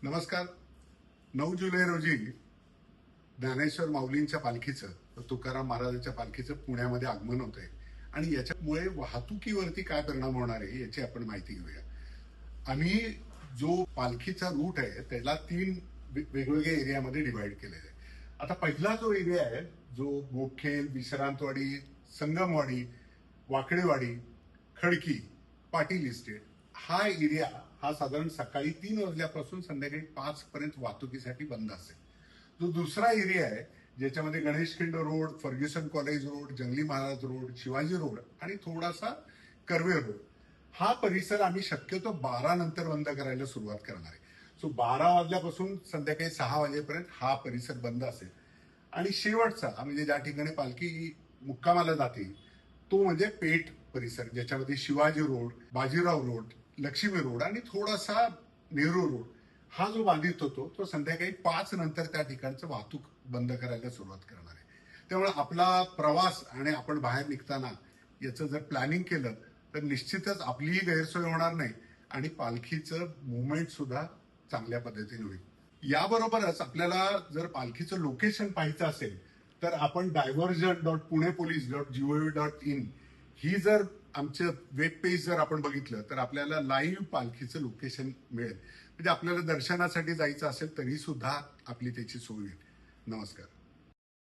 नमस्कार. 9 जुलै रोजी ज्ञानेश्वर माऊलींच्या पालखीचं, तुकाराम महाराजांच्या पालखीचं पुण्यामध्ये आगमन होत आहे आणि याच्यामुळे वाहतुकीवरती काय परिणाम होणार आहे याची आपण माहिती घेऊया. आम्ही जो पालखीचा रूट आहे त्याला 3 वेगवेगळ्या एरियामध्ये डिवाइड केलेला आहे. आता पहिला जो एरिया आहे जो मोखेल, विश्रांतवाडी, संगमवाडी, वाकडेवाडी, खडकी, पाटील इस्टेट हा एरिया हा साधारण सकाळी 3 वाजल्यापासून संध्याकाळी 5 पर्यंत वाहतुकीसाठी बंद असेल. जो दुसरा एरिया आहे ज्याच्यामध्ये Ganeshkhind road, Fergusson college road, Jangli Maharaj road, Shivaji road आणि थोडासा कर्वे रोड हा परिसर आम्ही शक्यतो 12 नंतर बंद करायला सुरुवात करणार आहे. सो 12 वाजल्यापासून संध्याकाळी 6 वाजेपर्यंत हा परिसर बंद असेल. आणि शेवटचा म्हणजे ज्या ठिकाणी पालखी मुक्कामाला जाते तो म्हणजे पेठ परिसर, ज्याच्यामध्ये Shivaji road, Bajirao road, Lakshmi road आणि थोडासा नेहरू रोड हा जो बाधित होतो तो संध्याकाळी 5 नंतर त्या ठिकाणचं वाहतूक बंद करायला सुरुवात करणार आहे. त्यामुळे आपला प्रवास आणि आपण बाहेर निघताना याचं जर प्लॅनिंग केलं तर निश्चितच आपलीही गैरसोय होणार नाही आणि पालखीचं मुवमेंट सुद्धा चांगल्या पद्धतीने होईल. याबरोबरच आपल्याला जर पालखीचं लोकेशन पाहायचं असेल तर आपण diversion.punepolice.gov.in ही जर आमचं वेब पेज जर आपण बघितलं तर आपल्याला लाईव्ह पालखीचं लोकेशन मिळेल. म्हणजे आपल्याला दर्शनासाठी जायचं असेल तरी सुद्धा आपली त्याची सोय होईल. नमस्कार.